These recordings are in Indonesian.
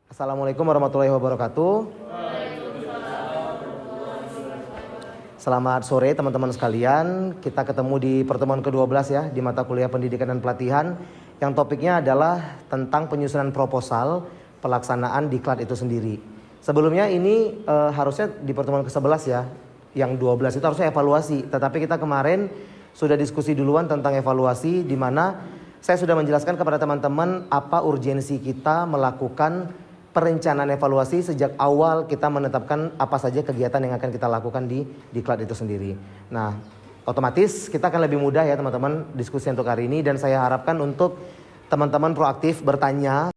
Assalamualaikum warahmatullahi wabarakatuh. Selamat sore teman-teman sekalian. Kita ketemu di pertemuan ke-12 ya, di mata kuliah pendidikan dan pelatihan, yang topiknya adalah tentang penyusunan proposal pelaksanaan diklat itu sendiri. Sebelumnya ini harusnya di pertemuan ke-11 ya, yang 12 itu harusnya evaluasi. Tetapi kita kemarin sudah diskusi duluan tentang evaluasi, di mana saya sudah menjelaskan kepada teman-teman apa urgensi kita melakukan perencanaan evaluasi sejak awal kita menetapkan apa saja kegiatan yang akan kita lakukan di diklat itu sendiri. Nah, otomatis kita akan lebih mudah ya teman-teman diskusi untuk hari ini, dan saya harapkan untuk teman-teman proaktif bertanya.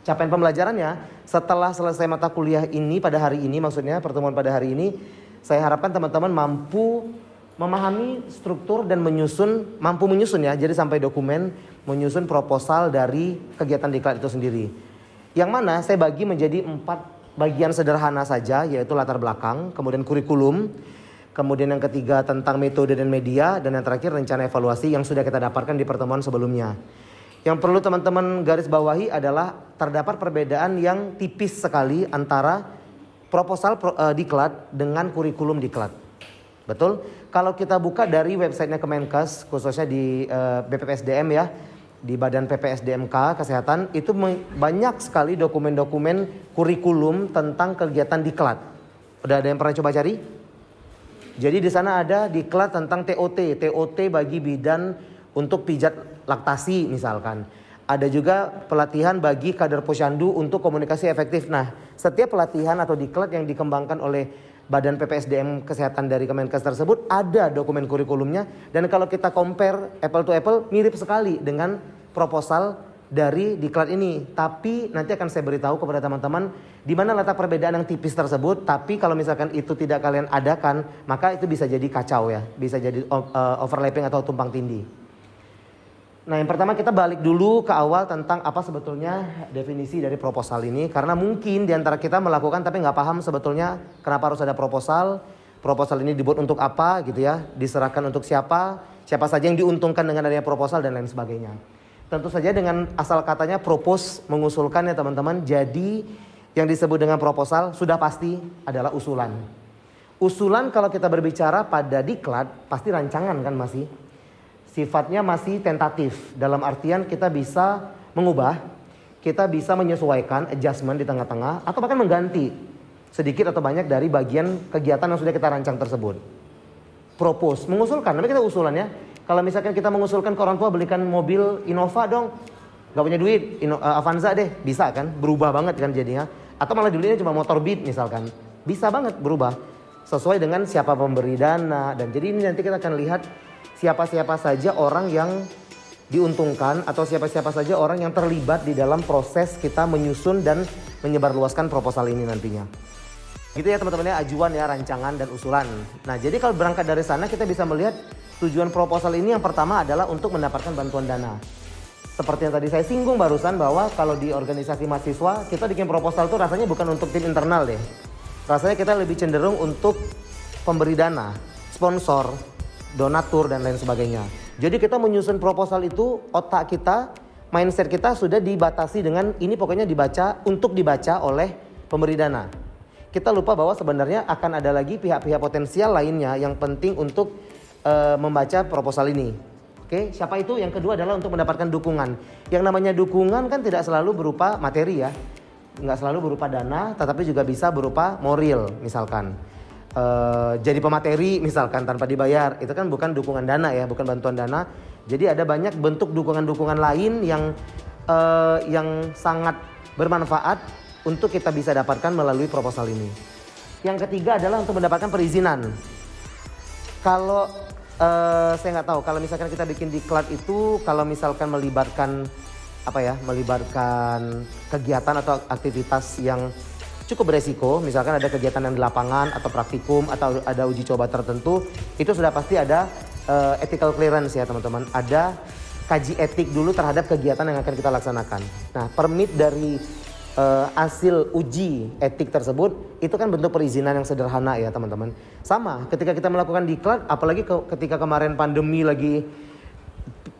Capaian pembelajarannya setelah selesai mata kuliah ini pada hari ini, maksudnya pertemuan pada hari ini, saya harapkan teman-teman mampu memahami struktur dan mampu menyusun ya, jadi sampai dokumen menyusun proposal dari kegiatan diklat itu sendiri. Yang mana saya bagi menjadi 4 bagian sederhana saja, yaitu latar belakang, kemudian kurikulum, kemudian yang ketiga tentang metode dan media, dan yang terakhir rencana evaluasi yang sudah kita dapatkan di pertemuan sebelumnya. Yang perlu teman-teman garis bawahi adalah terdapat perbedaan yang tipis sekali antara proposal diklat dengan kurikulum diklat. Betul? Kalau kita buka dari websitenya Kemenkes, khususnya di BPPSDM ya, di Badan PPSDMK Kesehatan, itu banyak sekali dokumen-dokumen kurikulum tentang kegiatan diklat. Udah ada yang pernah coba cari? Jadi di sana ada diklat tentang TOT bagi bidan untuk pijat laktasi misalkan. Ada juga pelatihan bagi kader posyandu untuk komunikasi efektif. Nah, setiap pelatihan atau diklat yang dikembangkan oleh Badan PPSDM Kesehatan dari Kemenkes tersebut ada dokumen kurikulumnya, dan kalau kita compare apple to apple mirip sekali dengan proposal dari diklat ini. Tapi nanti akan saya beritahu kepada teman-teman di mana letak perbedaan yang tipis tersebut. Tapi kalau misalkan itu tidak kalian adakan, maka itu bisa jadi kacau ya, bisa jadi overlapping atau tumpang tindih. Nah, yang pertama kita balik dulu ke awal tentang apa sebetulnya definisi dari proposal ini. Karena mungkin diantara kita melakukan tapi nggak paham sebetulnya kenapa harus ada proposal. Proposal ini dibuat untuk apa gitu ya. Diserahkan untuk siapa saja yang diuntungkan dengan adanya proposal dan lain sebagainya. Tentu saja dengan asal katanya propose, mengusulkan ya teman-teman. Jadi yang disebut dengan proposal sudah pasti adalah usulan. Usulan kalau kita berbicara pada diklat pasti rancangan kan masih. Sifatnya masih tentatif, dalam artian kita bisa mengubah, kita bisa menyesuaikan, adjustment di tengah-tengah, atau bahkan mengganti sedikit atau banyak dari bagian kegiatan yang sudah kita rancang tersebut. Propose, mengusulkan, tapi kita usulannya. Kalau misalkan kita mengusulkan ke orang tua belikan mobil Innova dong, gak punya duit, Avanza deh, bisa kan, berubah banget kan jadinya. Atau malah dulunya cuma motor Beat misalkan, bisa banget berubah sesuai dengan siapa pemberi dana. Dan jadi ini nanti kita akan lihat siapa-siapa saja orang yang diuntungkan atau siapa-siapa saja orang yang terlibat di dalam proses kita menyusun dan menyebarluaskan proposal ini nantinya. Gitu ya teman-teman ya, ajuan ya, rancangan dan usulan. Nah, jadi kalau berangkat dari sana kita bisa melihat tujuan proposal ini yang pertama adalah untuk mendapatkan bantuan dana. Seperti yang tadi saya singgung barusan bahwa kalau di organisasi mahasiswa kita bikin proposal tuh rasanya bukan untuk tim internal deh. Rasanya kita lebih cenderung untuk pemberi dana, sponsor, donatur dan lain sebagainya. Jadi kita menyusun proposal itu, otak kita, mindset kita sudah dibatasi dengan ini pokoknya untuk dibaca oleh pemberi dana. Kita lupa bahwa sebenarnya akan ada lagi pihak-pihak potensial lainnya yang penting untuk membaca proposal ini. Oke, siapa itu? Yang kedua adalah untuk mendapatkan dukungan. Yang namanya dukungan kan tidak selalu berupa materi ya. Nggak selalu berupa dana, tetapi juga bisa berupa moral misalkan. Jadi pemateri misalkan tanpa dibayar, itu kan bukan dukungan dana ya, bukan bantuan dana. Jadi ada banyak bentuk dukungan-dukungan lain yang sangat bermanfaat untuk kita bisa dapatkan melalui proposal ini. Yang ketiga adalah untuk mendapatkan perizinan. Kalau saya nggak tahu, kalau misalkan kita bikin diklat itu, kalau misalkan melibatkan kegiatan atau aktivitas yang cukup beresiko, misalkan ada kegiatan yang di lapangan atau praktikum atau ada uji coba tertentu, itu sudah pasti ada ethical clearance ya teman-teman. Ada kaji etik dulu terhadap kegiatan yang akan kita laksanakan. Nah, permit dari hasil uji etik tersebut itu kan bentuk perizinan yang sederhana ya teman-teman. Sama ketika kita melakukan diklat, apalagi ketika kemarin pandemi lagi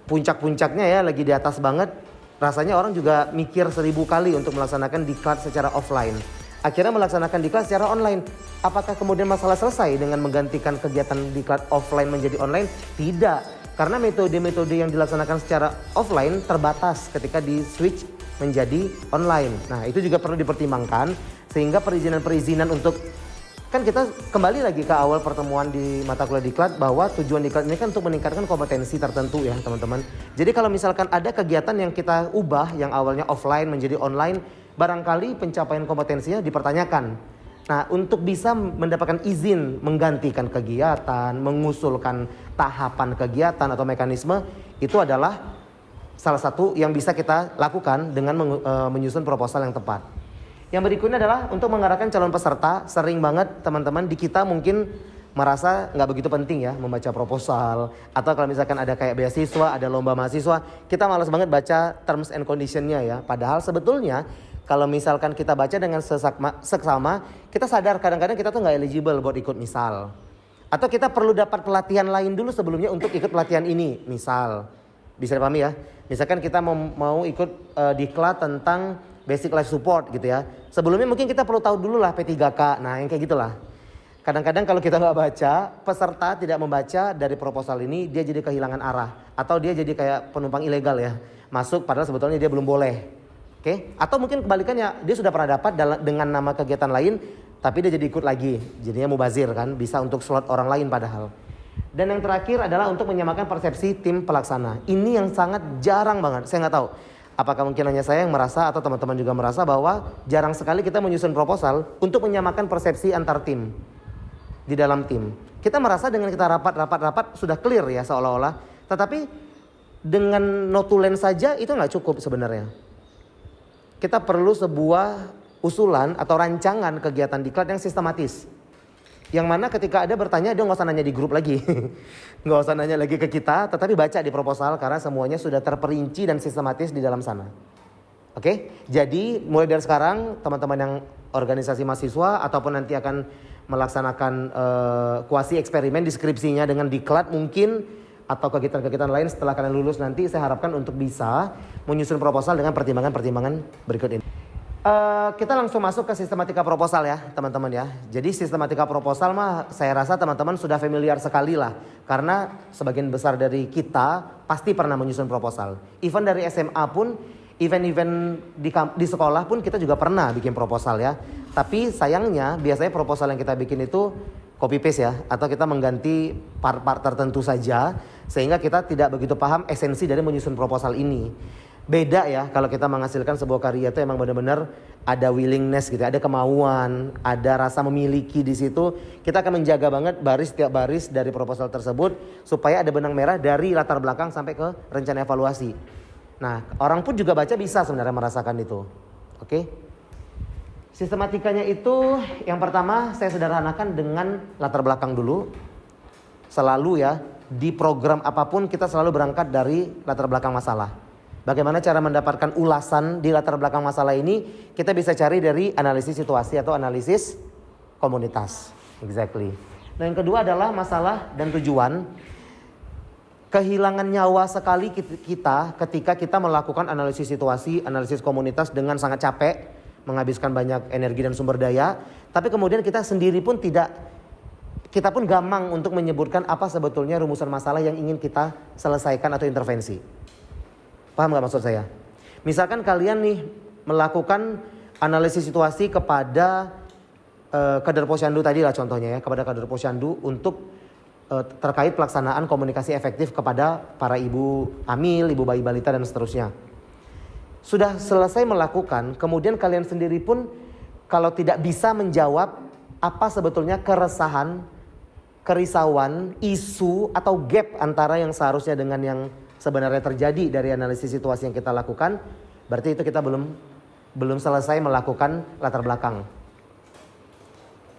puncak-puncaknya ya, lagi di atas banget, rasanya orang juga mikir 1000 kali untuk melaksanakan diklat secara offline. Akhirnya melaksanakan diklat secara online. Apakah kemudian masalah selesai dengan menggantikan kegiatan diklat offline menjadi online? Tidak, karena metode-metode yang dilaksanakan secara offline terbatas ketika di switch menjadi online. Nah, itu juga perlu dipertimbangkan, sehingga perizinan-perizinan untuk, kan kita kembali lagi ke awal pertemuan di mata kuliah diklat, bahwa tujuan diklat ini kan untuk meningkatkan kompetensi tertentu ya teman-teman. Jadi kalau misalkan ada kegiatan yang kita ubah yang awalnya offline menjadi online, barangkali pencapaian kompetensinya dipertanyakan. Nah, untuk bisa mendapatkan izin menggantikan kegiatan, mengusulkan tahapan kegiatan atau mekanisme, itu adalah salah satu yang bisa kita lakukan dengan menyusun proposal yang tepat. Yang berikutnya adalah untuk mengarahkan calon peserta. Sering banget teman-teman di kita mungkin merasa nggak begitu penting ya membaca proposal. Atau kalau misalkan ada kayak beasiswa, ada lomba mahasiswa, kita malas banget baca terms and condition-nya ya. Padahal sebetulnya kalau misalkan kita baca dengan seksama, kita sadar kadang-kadang kita tuh nggak eligible buat ikut misal. Atau kita perlu dapat pelatihan lain dulu sebelumnya untuk ikut pelatihan ini. Misal, bisa dipahami ya. Misalkan kita mau ikut diklat tentang basic life support gitu ya. Sebelumnya mungkin kita perlu tahu dulu lah P3K. Nah yang kayak gitulah. Kadang-kadang kalau kita nggak baca, peserta tidak membaca dari proposal ini, dia jadi kehilangan arah. Atau dia jadi kayak penumpang ilegal ya. Masuk padahal sebetulnya dia belum boleh. Oke, atau mungkin kebalikannya, dia sudah pernah dapat dengan nama kegiatan lain, tapi dia jadi ikut lagi, jadinya mubazir kan, bisa untuk slot orang lain padahal. Dan yang terakhir adalah untuk menyamakan persepsi tim pelaksana. Ini yang sangat jarang banget, saya nggak tahu. Apakah mungkin hanya saya yang merasa atau teman-teman juga merasa bahwa jarang sekali kita menyusun proposal untuk menyamakan persepsi antar tim di dalam tim. Kita merasa dengan kita rapat sudah clear ya seolah-olah, tetapi dengan notulen saja itu nggak cukup sebenarnya. Kita perlu sebuah usulan atau rancangan kegiatan diklat yang sistematis. Yang mana ketika ada bertanya, dia nggak usah nanya di grup lagi. Nggak usah nanya lagi ke kita, tetapi baca di proposal karena semuanya sudah terperinci dan sistematis di dalam sana. Oke, jadi mulai dari sekarang teman-teman yang organisasi mahasiswa ataupun nanti akan melaksanakan kuasi eksperimen deskripsinya dengan diklat mungkin, atau kegiatan-kegiatan lain setelah kalian lulus nanti, saya harapkan untuk bisa menyusun proposal dengan pertimbangan-pertimbangan berikut ini. Kita langsung masuk ke sistematika proposal ya teman-teman ya. Jadi sistematika proposal mah saya rasa teman-teman sudah familiar sekali lah. Karena sebagian besar dari kita pasti pernah menyusun proposal. Even dari SMA pun, event-event di sekolah pun kita juga pernah bikin proposal ya. Tapi sayangnya biasanya proposal yang kita bikin itu copy paste ya, atau kita mengganti part-part tertentu saja sehingga kita tidak begitu paham esensi dari menyusun proposal ini. Beda ya kalau kita menghasilkan sebuah karya itu emang benar-benar ada willingness gitu, ada kemauan, ada rasa memiliki di situ. Kita akan menjaga banget tiap baris dari proposal tersebut supaya ada benang merah dari latar belakang sampai ke rencana evaluasi. Nah, orang pun juga baca bisa sebenarnya merasakan itu. Oke? Sistematikanya itu yang pertama saya sederhanakan dengan latar belakang dulu. Selalu ya, di program apapun kita selalu berangkat dari latar belakang masalah. Bagaimana cara mendapatkan ulasan di latar belakang masalah ini? Kita bisa cari dari analisis situasi atau analisis komunitas. Exactly. Nah yang kedua adalah masalah dan tujuan. Kehilangan nyawa sekali kita ketika kita melakukan analisis situasi, analisis komunitas dengan sangat capek, menghabiskan banyak energi dan sumber daya, tapi kemudian kita sendiri pun kita pun gamang untuk menyebutkan apa sebetulnya rumusan masalah yang ingin kita selesaikan atau intervensi. Paham gak maksud saya? Misalkan kalian nih melakukan analisis situasi kepada Kader Posyandu tadi lah contohnya ya, kepada Kader Posyandu untuk terkait pelaksanaan komunikasi efektif kepada para ibu hamil, ibu bayi balita dan seterusnya. Sudah selesai melakukan, kemudian kalian sendiri pun kalau tidak bisa menjawab apa sebetulnya keresahan, kerisauan, isu atau gap antara yang seharusnya dengan yang sebenarnya terjadi dari analisis situasi yang kita lakukan, berarti itu kita belum selesai melakukan latar belakang.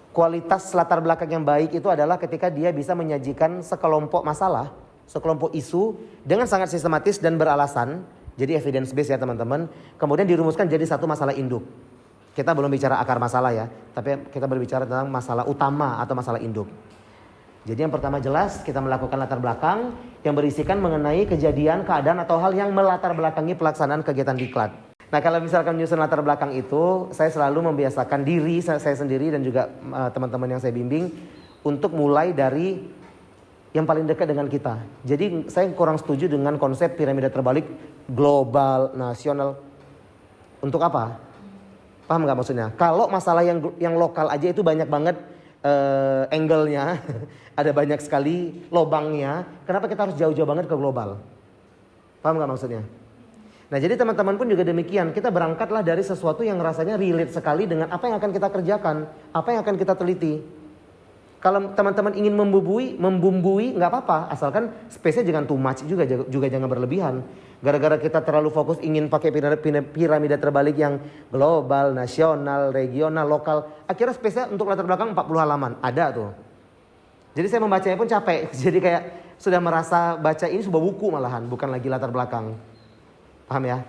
Kualitas latar belakang yang baik itu adalah ketika dia bisa menyajikan sekelompok masalah, sekelompok isu dengan sangat sistematis dan beralasan. Jadi evidence based ya teman-teman. Kemudian dirumuskan jadi satu masalah induk. Kita belum bicara akar masalah ya, tapi kita berbicara tentang masalah utama atau masalah induk. Jadi yang pertama jelas kita melakukan latar belakang yang berisikan mengenai kejadian, keadaan atau hal yang melatar belakangi pelaksanaan kegiatan diklat. Nah kalau misalkan menyusun latar belakang itu, saya selalu membiasakan diri saya sendiri dan juga teman-teman yang saya bimbing untuk mulai dari yang paling dekat dengan kita. Jadi saya kurang setuju dengan konsep piramida terbalik global, nasional. Untuk apa? Paham nggak maksudnya? Kalau masalah yang lokal aja itu banyak banget angle-nya, ada banyak sekali lobangnya. Kenapa kita harus jauh-jauh banget ke global? Paham nggak maksudnya? Nah jadi teman-teman pun juga demikian. Kita berangkatlah dari sesuatu yang rasanya relate sekali dengan apa yang akan kita kerjakan, apa yang akan kita teliti. Kalau teman-teman ingin membumbui nggak apa-apa, asalkan space-nya jangan too much juga jangan berlebihan. Gara-gara kita terlalu fokus ingin pakai piramida terbalik yang global, nasional, regional, lokal, akhirnya space-nya untuk latar belakang 40 halaman ada tuh. Jadi saya membacanya pun capek. Jadi kayak sudah merasa baca ini sebuah buku malahan, bukan lagi latar belakang. Paham ya?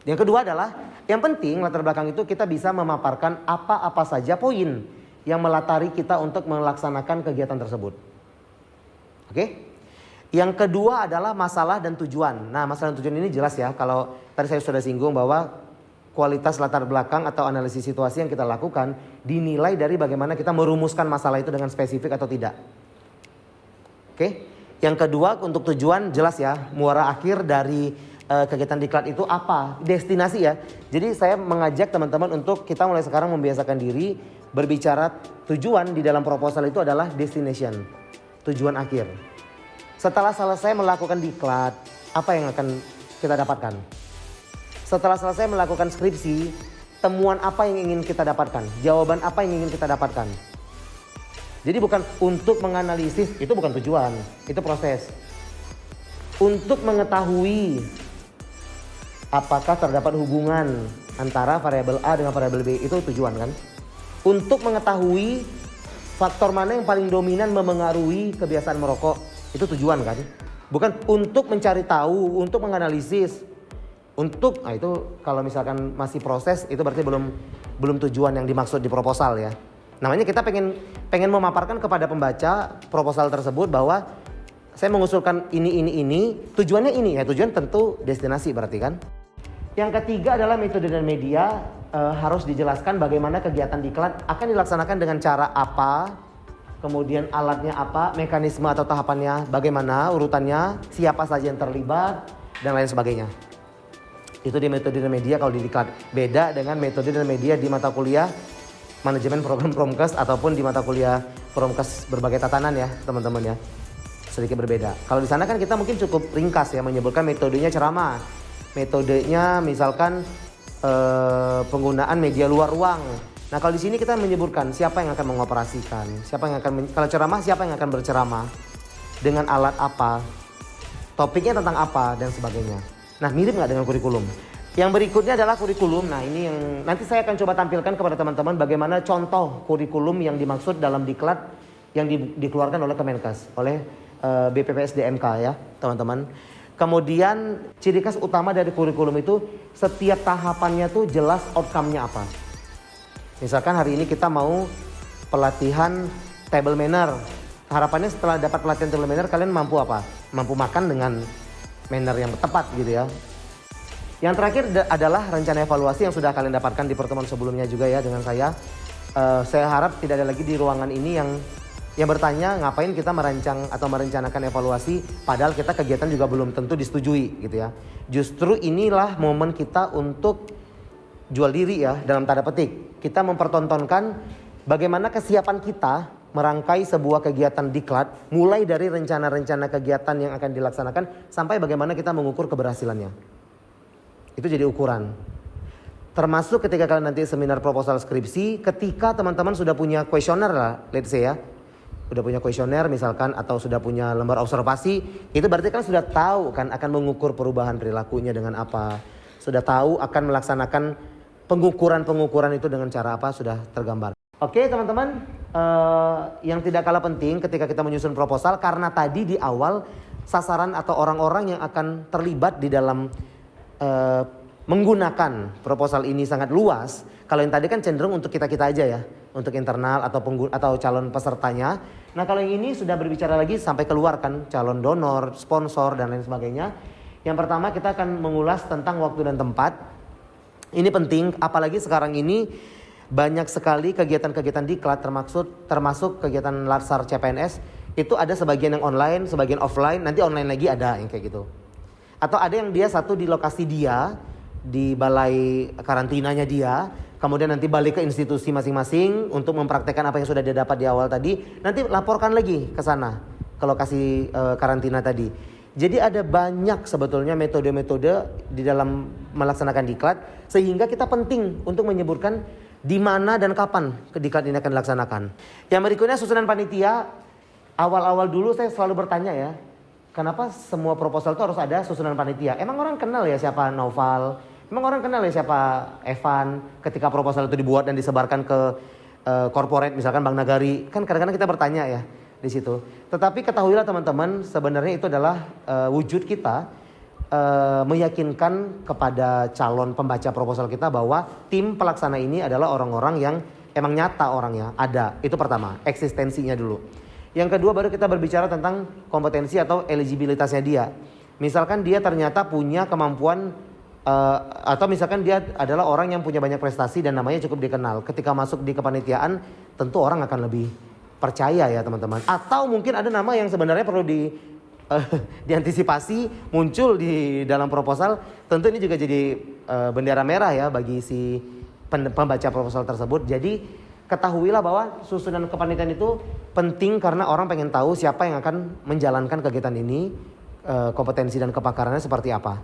Yang kedua adalah, yang penting latar belakang itu kita bisa memaparkan apa-apa saja poin yang melatari kita untuk melaksanakan kegiatan tersebut. Oke? Yang kedua adalah masalah dan tujuan. Nah masalah dan tujuan ini jelas ya. Kalau tadi saya sudah singgung bahwa kualitas latar belakang atau analisis situasi yang kita lakukan dinilai dari bagaimana kita merumuskan masalah itu dengan spesifik atau tidak. Oke? Yang kedua untuk tujuan jelas ya. Muara akhir dari kegiatan diklat itu apa? Destinasi ya. Jadi saya mengajak teman-teman untuk kita mulai sekarang membiasakan diri berbicara tujuan di dalam proposal itu adalah destination. Tujuan akhir. Setelah selesai melakukan diklat, apa yang akan kita dapatkan? Setelah selesai melakukan skripsi, temuan apa yang ingin kita dapatkan? Jawaban apa yang ingin kita dapatkan? Jadi bukan untuk menganalisis, itu bukan tujuan, itu proses. Untuk mengetahui apakah terdapat hubungan antara variabel A dengan variabel B, itu tujuan kan? Untuk mengetahui faktor mana yang paling dominan memengaruhi kebiasaan merokok, itu tujuan kan? Bukan untuk mencari tahu, untuk menganalisis. Nah itu kalau misalkan masih proses, itu berarti belum tujuan yang dimaksud di proposal ya. Namanya kita pengen memaparkan kepada pembaca proposal tersebut bahwa saya mengusulkan ini, tujuannya ini. Ya tujuan tentu destinasi berarti kan? Yang ketiga adalah metode dan media. Harus dijelaskan bagaimana kegiatan diklat akan dilaksanakan dengan cara apa, kemudian alatnya apa, mekanisme atau tahapannya bagaimana, urutannya, siapa saja yang terlibat, dan lain sebagainya. Itu di metode dan media kalau di diklat. Beda dengan metode dan media di mata kuliah manajemen program Promkes ataupun di mata kuliah Promkes berbagai tatanan ya teman-teman ya. Sedikit berbeda. Kalau di sana kan kita mungkin cukup ringkas ya menyebutkan metodenya ceramah. Metodenya misalkan penggunaan media luar ruang. Nah kalau di sini kita menyebutkan siapa yang akan mengoperasikan, kalau ceramah siapa yang akan berceramah, dengan alat apa, topiknya tentang apa dan sebagainya. Nah mirip nggak dengan kurikulum? Yang berikutnya adalah kurikulum. Nah ini yang nanti saya akan coba tampilkan kepada teman-teman bagaimana contoh kurikulum yang dimaksud dalam diklat yang dikeluarkan oleh Kemenkes, oleh BPPSDMK ya teman-teman. Kemudian ciri khas utama dari kurikulum itu setiap tahapannya tuh jelas outcome-nya apa. Misalkan hari ini kita mau pelatihan table manner. Harapannya setelah dapat pelatihan table manner kalian mampu apa? Mampu makan dengan manner yang tepat gitu ya. Yang terakhir adalah rencana evaluasi yang sudah kalian dapatkan di pertemuan sebelumnya juga ya dengan saya. Saya harap tidak ada lagi di ruangan ini yang bertanya ngapain kita merancang atau merencanakan evaluasi padahal kita kegiatan juga belum tentu disetujui gitu ya. Justru inilah momen kita untuk jual diri ya dalam tanda petik. Kita mempertontonkan bagaimana kesiapan kita merangkai sebuah kegiatan diklat mulai dari rencana-rencana kegiatan yang akan dilaksanakan sampai bagaimana kita mengukur keberhasilannya. Itu jadi ukuran. Termasuk ketika kalian nanti seminar proposal skripsi, ketika teman-teman sudah punya kuesioner lah, let's say ya. Sudah punya kuesioner misalkan atau sudah punya lembar observasi, itu berarti kan sudah tahu kan akan mengukur perubahan perilakunya dengan apa. Sudah tahu akan melaksanakan pengukuran itu dengan cara apa sudah tergambar. Oke teman-teman, yang tidak kalah penting ketika kita menyusun proposal karena tadi di awal sasaran atau orang-orang yang akan terlibat di dalam menggunakan proposal ini sangat luas. Kalau yang tadi kan cenderung untuk kita-kita aja ya. untuk internal atau calon pesertanya. Nah kalau yang ini sudah berbicara lagi sampai keluar kan, calon donor, sponsor dan lain sebagainya. Yang pertama kita akan mengulas tentang waktu dan tempat. Ini penting, apalagi sekarang ini banyak sekali kegiatan-kegiatan diklat termasuk kegiatan Latsar CPNS. Itu ada sebagian yang online, sebagian offline, nanti online lagi ada yang kayak gitu. Atau ada yang dia satu di lokasi dia, di balai karantinanya dia, kemudian nanti balik ke institusi masing-masing untuk mempraktekkan apa yang sudah dia dapat di awal tadi, nanti laporkan lagi ke sana, ke lokasi karantina tadi. Jadi ada banyak sebetulnya metode-metode di dalam melaksanakan diklat, sehingga kita penting untuk menyebutkan di mana dan kapan diklat ini akan dilaksanakan. Yang berikutnya susunan panitia. Awal-awal dulu saya selalu bertanya ya, kenapa semua proposal itu harus ada susunan panitia? Emang orang kenal ya siapa Noval? Emang orang kenal ya siapa Evan ketika proposal itu dibuat dan disebarkan ke corporate misalkan Bank Nagari? Kan kadang-kadang kita bertanya ya di situ. Tetapi ketahuilah teman-teman, sebenarnya itu adalah wujud kita meyakinkan kepada calon pembaca proposal kita bahwa tim pelaksana ini adalah orang-orang yang emang nyata orangnya ada. Itu pertama, eksistensinya dulu. Yang kedua baru kita berbicara tentang kompetensi atau eligibilitasnya dia. Misalkan dia ternyata punya kemampuan atau misalkan dia adalah orang yang punya banyak prestasi dan namanya cukup dikenal. Ketika masuk di kepanitiaan tentu orang akan lebih percaya ya teman-teman. Atau mungkin ada nama yang sebenarnya perlu diantisipasi muncul di dalam proposal. Tentu ini juga jadi bendera merah ya bagi si pembaca proposal tersebut. Jadi ketahuilah bahwa susunan kepanitiaan itu penting karena orang pengen tahu siapa yang akan menjalankan kegiatan ini, kompetensi dan kepakarannya seperti apa.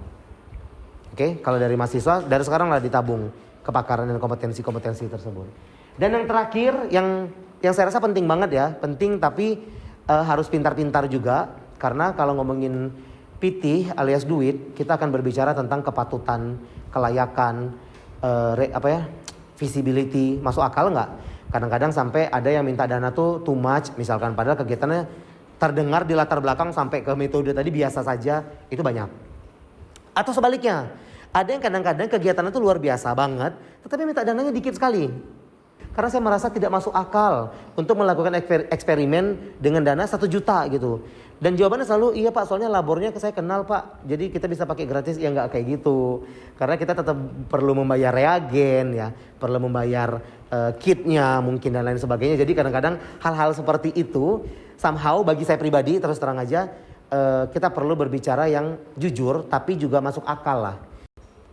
Oke, kalau dari mahasiswa dari sekarang lah ditabung kepakaran dan kompetensi tersebut. Dan yang terakhir yang saya rasa penting banget ya, penting tapi harus pintar-pintar juga karena kalau ngomongin PT alias duit, kita akan berbicara tentang kepatutan, kelayakan, visibility, masuk akal nggak? Kadang-kadang sampai ada yang minta dana tuh too much misalkan, padahal kegiatannya terdengar di latar belakang sampai ke metode tadi biasa saja, itu banyak. Atau sebaliknya, ada yang kadang-kadang kegiatannya tuh luar biasa banget tetapi minta dananya dikit sekali. Karena saya merasa tidak masuk akal untuk melakukan eksperimen dengan dana 1 juta gitu. Dan jawabannya selalu, iya Pak, soalnya labornya saya kenal Pak, jadi kita bisa pakai gratis. Ya nggak kayak gitu. Karena kita tetap perlu membayar reagen ya, perlu membayar kitnya mungkin dan lain sebagainya. Jadi kadang-kadang hal-hal seperti itu somehow bagi saya pribadi terus terang aja kita perlu berbicara yang jujur tapi juga masuk akal lah.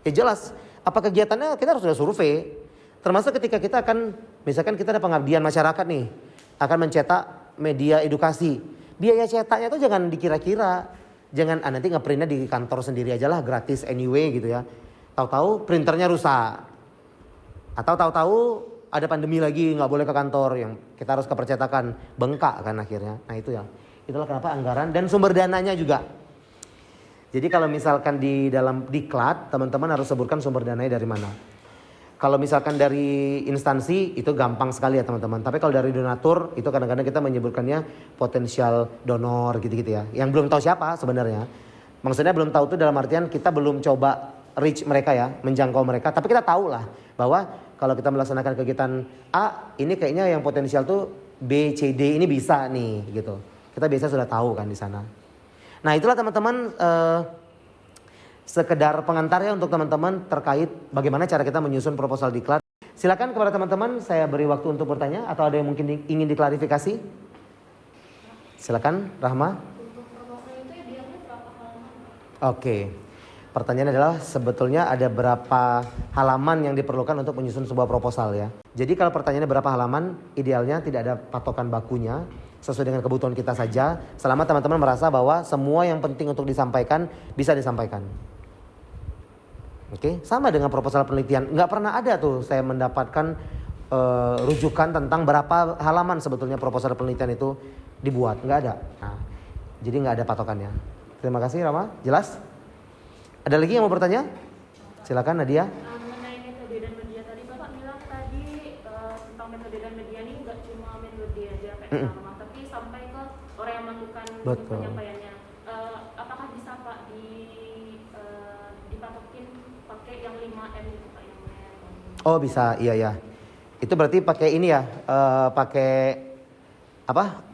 Ya jelas, apa kegiatannya kita harus sudah survei. Termasuk ketika kita akan, misalkan kita ada pengabdian masyarakat nih, akan mencetak media edukasi. Biaya cetaknya tuh jangan dikira-kira. Jangan nanti ngeprintnya di kantor sendiri aja lah, gratis anyway gitu ya. Tahu-tahu printernya rusak. Atau tahu-tahu ada pandemi lagi, nggak boleh ke kantor, yang kita harus ke percetakan, bengkak kan akhirnya. Nah itu ya, itulah kenapa anggaran dan sumber dananya juga. Jadi kalau misalkan di dalam diklat, teman-teman harus sebutkan sumber dananya dari mana. Kalau misalkan dari instansi itu gampang sekali ya teman-teman. Tapi kalau dari donatur itu kadang-kadang kita menyebutkannya potensial donor gitu-gitu ya. Yang belum tahu siapa sebenarnya. Maksudnya belum tahu itu dalam artian kita belum coba reach mereka ya, menjangkau mereka. Tapi kita tahu lah bahwa kalau kita melaksanakan kegiatan A, ini kayaknya yang potensial tuh B, C, D ini bisa nih gitu. Kita biasa sudah tahu kan di sana. Nah itulah teman-teman sekedar pengantarnya untuk teman-teman terkait bagaimana cara kita menyusun proposal diklat. Silakan kepada teman-teman saya beri waktu untuk bertanya atau ada yang mungkin ingin diklarifikasi. Silakan Rahma. Untuk proposal itu idealnya berapa halaman? Oke. Pertanyaannya adalah sebetulnya ada berapa halaman yang diperlukan untuk menyusun sebuah proposal ya. Jadi kalau pertanyaannya berapa halaman, idealnya tidak ada patokan bakunya, sesuai dengan kebutuhan kita saja. Selama teman-teman merasa bahwa semua yang penting untuk disampaikan bisa disampaikan. Oke, sama dengan proposal penelitian. Nggak pernah ada tuh saya mendapatkan rujukan tentang berapa halaman sebetulnya proposal penelitian itu dibuat. Nggak ada. Nah, jadi nggak ada patokannya. Terima kasih Rama, jelas? Ada lagi yang mau bertanya? Silakan Nadia. Mengenai metode dan media tadi Bapak bilang tadi tentang metode dan media ini nggak cuma metode aja kayak sama, tapi sampai ke orang yang melakukan penyampaiannya. Apakah bisa Pak dipatokin pakai yang 5M itu Pak yang Oh bisa, iya ya. Itu berarti pakai ini ya, pakai apa?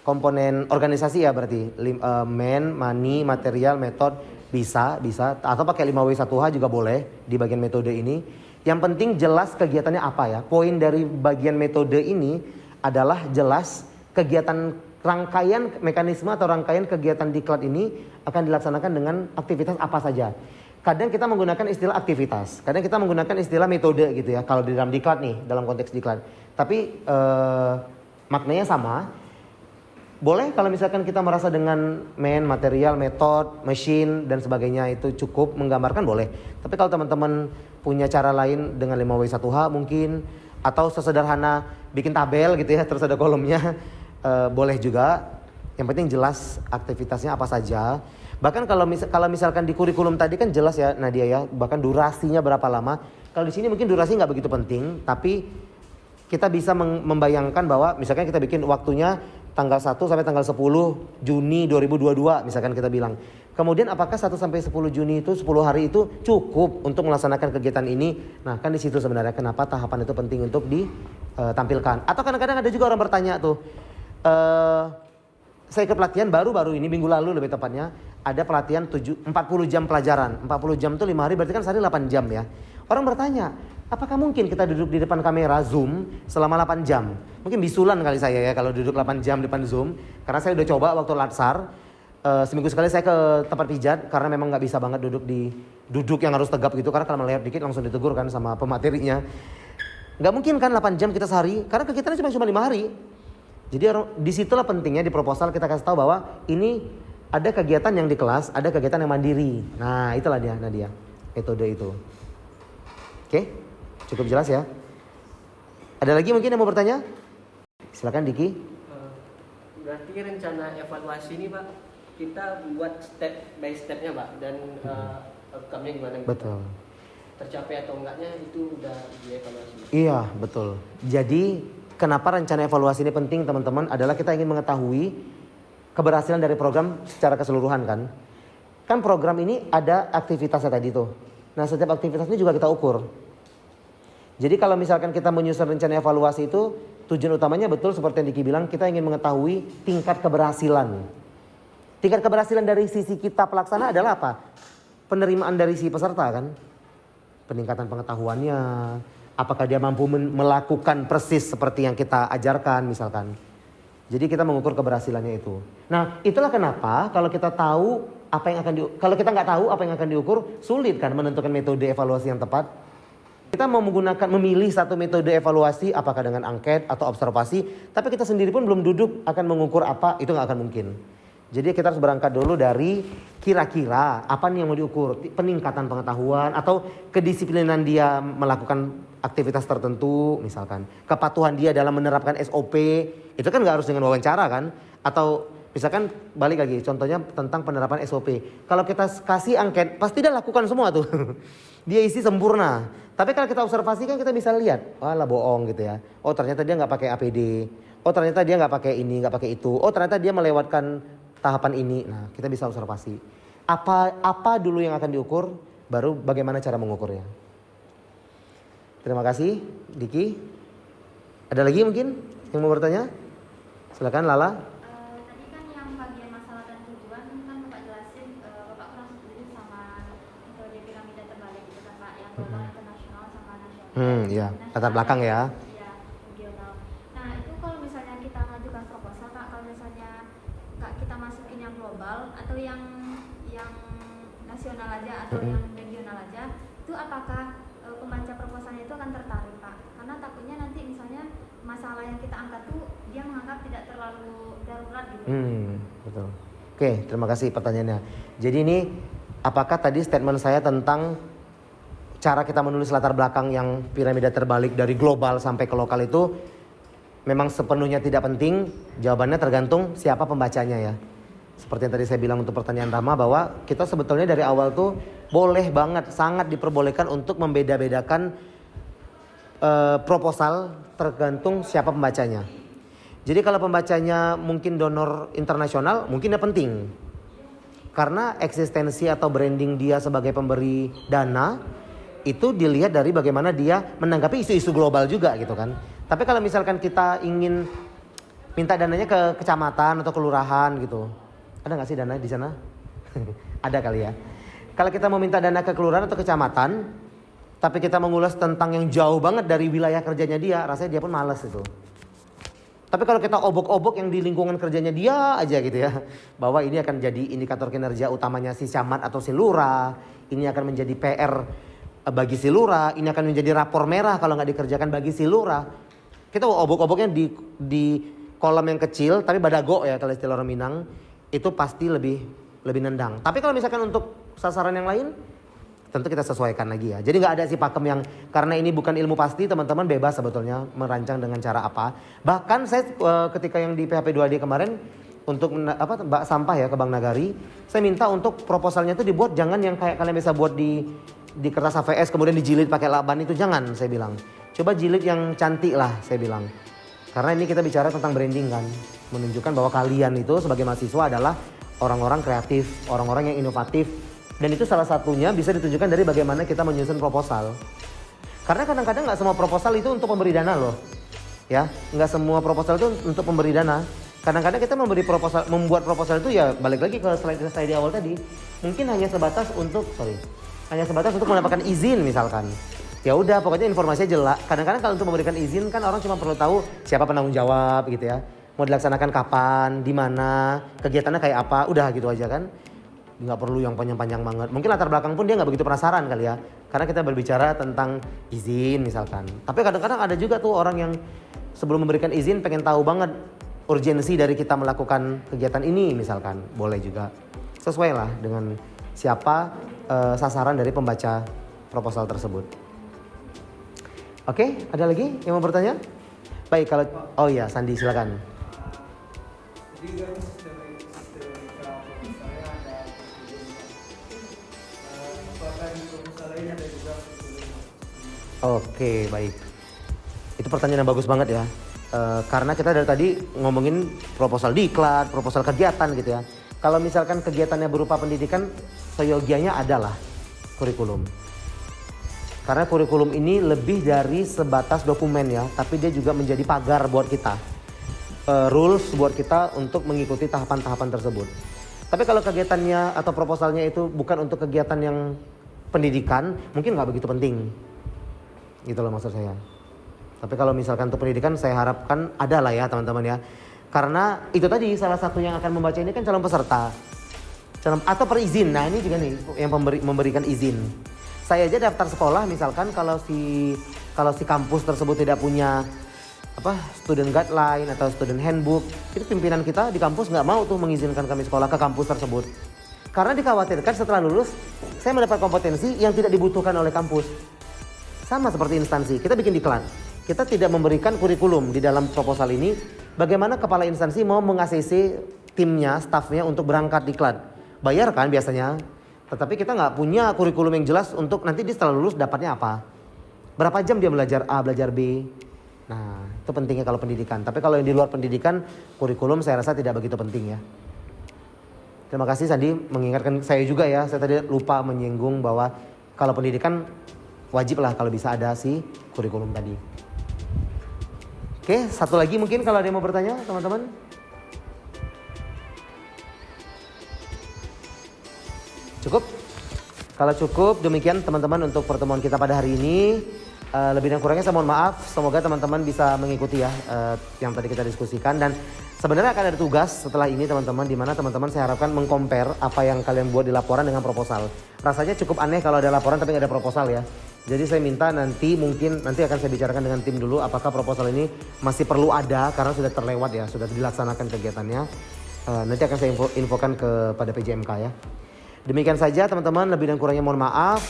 Komponen organisasi ya berarti. Man, money, material, method bisa atau pakai 5W1H juga boleh di bagian metode ini. Yang penting jelas kegiatannya apa ya. Poin dari bagian metode ini adalah jelas kegiatan rangkaian mekanisme atau rangkaian kegiatan diklat ini akan dilaksanakan dengan aktivitas apa saja. Kadang kita menggunakan istilah aktivitas, kadang kita menggunakan istilah metode gitu ya. Kalau di dalam diklat nih, dalam konteks diklat. Tapi maknanya sama. Boleh kalau misalkan kita merasa dengan material, method, machine dan sebagainya itu cukup menggambarkan boleh. Tapi kalau teman-teman punya cara lain dengan 5W1H mungkin atau sesederhana bikin tabel gitu ya terus ada kolomnya boleh juga. Yang penting jelas aktivitasnya apa saja. Bahkan kalau misalkan di kurikulum tadi kan jelas ya Nadia ya, bahkan durasinya berapa lama. Kalau di sini mungkin durasi nggak begitu penting, tapi kita bisa membayangkan bahwa misalkan kita bikin waktunya tanggal 1 sampai tanggal 10 Juni 2022 misalkan kita bilang. Kemudian apakah 1 sampai 10 Juni itu 10 hari itu cukup untuk melaksanakan kegiatan ini? Nah, kan di situ sebenarnya kenapa tahapan itu penting untuk ditampilkan. Atau kadang-kadang ada juga orang bertanya tuh, saya ikut pelatihan baru-baru ini minggu lalu lebih tepatnya ada pelatihan 40 jam pelajaran. 40 jam itu 5 hari berarti kan sehari 8 jam ya. Orang bertanya, apakah mungkin kita duduk di depan kamera Zoom selama 8 jam? Mungkin bisulan kali saya ya kalau duduk 8 jam depan Zoom. Karena saya udah coba waktu latsar. Seminggu sekali saya ke tempat pijat karena memang nggak bisa banget duduk yang harus tegap gitu. Karena kalau melihat dikit langsung ditegur kan sama pematerinya. Nggak mungkin kan 8 jam kita sehari. Karena kegiatannya cuma 5 hari. Jadi disitulah pentingnya di proposal kita kasih tahu bahwa ini ada kegiatan yang di kelas, ada kegiatan yang mandiri. Nah itulah dia Nadia, metode itu. Oke, cukup jelas ya. Ada lagi mungkin yang mau bertanya? Silakan Diki. Berarti rencana evaluasi ini Pak, kita buat step by stepnya Pak, dan outcome-nya gimana gitu? Betul. Tercapai atau enggaknya itu udah dievaluasi. Iya betul. Jadi kenapa rencana evaluasi ini penting teman-teman adalah kita ingin mengetahui keberhasilan dari program secara keseluruhan kan. Kan program ini ada aktivitasnya tadi tuh. Nah setiap aktivitas ini juga kita ukur. Jadi kalau misalkan kita menyusun rencana evaluasi itu tujuan utamanya betul seperti yang Diki bilang, kita ingin mengetahui tingkat keberhasilan. Tingkat keberhasilan dari sisi kita pelaksana adalah apa? Penerimaan dari si peserta kan. Peningkatan pengetahuannya. Apakah dia mampu melakukan persis seperti yang kita ajarkan misalkan. Jadi kita mengukur keberhasilannya itu. Nah itulah kenapa kalau kita tahu apa yang kalau kita nggak tahu apa yang akan diukur, sulit kan menentukan metode evaluasi yang tepat. Kita mau memilih satu metode evaluasi apakah dengan angket atau observasi, tapi kita sendiri pun belum duduk akan mengukur apa, itu nggak akan mungkin. Jadi kita harus berangkat dulu dari kira-kira apa nih yang mau diukur, peningkatan pengetahuan atau kedisiplinan dia melakukan aktivitas tertentu misalkan, kepatuhan dia dalam menerapkan SOP, itu kan nggak harus dengan wawancara kan, atau misalkan balik lagi contohnya tentang penerapan SOP. Kalau kita kasih angket pasti dia lakukan semua tuh. Dia isi sempurna. Tapi kalau kita observasi kan kita bisa lihat, wah lah bohong gitu ya. Oh ternyata dia nggak pakai APD. Oh ternyata dia nggak pakai ini, nggak pakai itu. Oh ternyata dia melewatkan tahapan ini. Nah kita bisa observasi. Apa dulu yang akan diukur, baru bagaimana cara mengukurnya. Terima kasih Diki. Ada lagi mungkin yang mau bertanya? Silakan Lala. Tadi kan yang bagian masalah dan tujuan kan Bapak jelasin, Bapak kurang setuju sama metode piramida terbalik itu kan Pak, yang global, internasional sama nasional. Iya, latar belakang ya. Iya, regional. Nah itu kalau misalnya kita ngajukan proposal Pak, kalau misalnya kita masukin yang global atau yang nasional aja atau yang regional aja, itu apakah pembaca proposalnya itu akan tertarik Pak? Karena takutnya nanti misalnya masalah yang kita angkat tuh dia menganggap tidak terlalu darurat gitu. Betul. Oke, terima kasih pertanyaannya. Jadi ini apakah tadi statement saya tentang cara kita menulis latar belakang yang piramida terbalik dari global sampai ke lokal itu memang sepenuhnya tidak penting? Jawabannya tergantung siapa pembacanya ya. Seperti yang tadi saya bilang untuk pertanyaan Rama bahwa kita sebetulnya dari awal tuh boleh banget, sangat diperbolehkan untuk membeda-bedakan proposal tergantung siapa pembacanya. Jadi kalau pembacanya mungkin donor internasional, mungkin ya penting. Karena eksistensi atau branding dia sebagai pemberi dana itu dilihat dari bagaimana dia menanggapi isu-isu global juga gitu kan. Tapi kalau misalkan kita ingin minta dananya ke kecamatan atau kelurahan gitu, ada nggak sih dana di sana? Ada kali ya. Kalau kita mau minta dana ke kelurahan atau kecamatan, tapi kita mengulas tentang yang jauh banget dari wilayah kerjanya dia, rasanya dia pun malas itu. Tapi kalau kita obok-obok yang di lingkungan kerjanya dia aja gitu ya, bahwa ini akan jadi indikator kinerja utamanya si camat atau si lurah, ini akan menjadi PR bagi si lurah, ini akan menjadi rapor merah kalau nggak dikerjakan bagi si lurah. Kita obok-oboknya di kolom yang kecil, tapi badago ya kalau istilah orang Minang, itu pasti lebih nendang. Tapi kalau misalkan untuk sasaran yang lain, tentu kita sesuaikan lagi ya. Jadi nggak ada sih pakem yang, karena ini bukan ilmu pasti, teman-teman bebas sebetulnya merancang dengan cara apa. Bahkan saya ketika yang di PHP 2D kemarin untuk bak sampah ya ke Bank Nagari, saya minta untuk proposalnya itu dibuat jangan yang kayak kalian bisa buat di kertas HVS kemudian dijilid pakai lakban, itu jangan, saya bilang. Coba jilid yang cantik lah, saya bilang. Karena ini kita bicara tentang branding kan, menunjukkan bahwa kalian itu sebagai mahasiswa adalah orang-orang kreatif, orang-orang yang inovatif. Dan itu salah satunya bisa ditunjukkan dari bagaimana kita menyusun proposal. Karena kadang-kadang nggak semua proposal itu untuk pemberi dana loh, ya. Nggak semua proposal itu untuk pemberi dana. Kadang-kadang kita membuat proposal itu ya balik lagi ke slide saya di awal tadi. Mungkin hanya sebatas untuk mendapatkan izin misalkan. Ya udah, pokoknya informasinya jelas. Kadang-kadang kalau untuk memberikan izin kan orang cuma perlu tahu siapa penanggung jawab gitu ya. Mau dilaksanakan kapan, di mana, kegiatannya kayak apa, udah gitu aja kan. Nggak perlu yang panjang-panjang banget. Mungkin latar belakang pun dia nggak begitu penasaran kali ya. Karena kita berbicara tentang izin misalkan. Tapi kadang-kadang ada juga tuh orang yang sebelum memberikan izin pengen tahu banget urgensi dari kita melakukan kegiatan ini misalkan. Boleh juga. Sesuai lah dengan siapa sasaran dari pembaca proposal tersebut. Oke, ada lagi yang mau bertanya? Baik, kalau oh ya Sandi silakan. Jadi kan sistem misalnya ada apakah di proposal lain ada juga Oke, baik. Itu pertanyaan yang bagus banget ya. Karena kita dari tadi ngomongin proposal diklat, proposal kegiatan gitu ya. Kalau misalkan kegiatannya berupa pendidikan, seyogianya adalah kurikulum. Karena kurikulum ini lebih dari sebatas dokumen ya, tapi dia juga menjadi pagar buat kita. Rules buat kita untuk mengikuti tahapan-tahapan tersebut. Tapi kalau kegiatannya atau proposalnya itu bukan untuk kegiatan yang pendidikan, mungkin nggak begitu penting. Gitu loh maksud saya. Tapi kalau misalkan untuk pendidikan, saya harapkan ada lah ya teman-teman ya. Karena itu tadi salah satu yang akan membaca ini kan calon peserta. Atau perizin. Nah ini juga nih yang memberikan izin. Saya aja daftar sekolah misalkan kalau si kampus tersebut tidak punya student guideline atau student handbook, itu pimpinan kita di kampus nggak mau tuh mengizinkan kami sekolah ke kampus tersebut. Karena dikhawatirkan setelah lulus saya mendapat kompetensi yang tidak dibutuhkan oleh kampus. Sama seperti instansi, kita bikin diklat. Kita tidak memberikan kurikulum di dalam proposal ini. Bagaimana kepala instansi mau meng-ACC timnya, stafnya untuk berangkat diklat. Bayar kan biasanya. Tetapi kita nggak punya kurikulum yang jelas untuk nanti dia setelah lulus dapatnya apa. Berapa jam dia belajar A, belajar B. Nah itu pentingnya kalau pendidikan. Tapi kalau yang di luar pendidikan, kurikulum saya rasa tidak begitu penting ya. Terima kasih Sandi mengingatkan saya juga ya. Saya tadi lupa menyinggung bahwa kalau pendidikan wajib lah kalau bisa ada si kurikulum tadi. Oke, satu lagi mungkin kalau ada yang mau bertanya teman-teman. Cukup? Kalau cukup, demikian teman-teman untuk pertemuan kita pada hari ini. Lebih dan kurangnya saya mohon maaf. Semoga teman-teman bisa mengikuti ya yang tadi kita diskusikan. Dan sebenarnya akan ada tugas setelah ini teman-teman, di mana teman-teman saya harapkan mengcompare apa yang kalian buat di laporan dengan proposal. Rasanya cukup aneh kalau ada laporan tapi nggak ada proposal ya. Jadi saya minta nanti akan saya bicarakan dengan tim dulu apakah proposal ini masih perlu ada karena sudah terlewat ya, sudah dilaksanakan kegiatannya. Nanti akan saya infokan kepada PJMK ya. Demikian saja teman-teman, lebih dan kurangnya mohon maaf.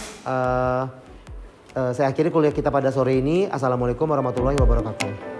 Saya akhiri kuliah kita pada sore ini. Assalamualaikum warahmatullahi wabarakatuh.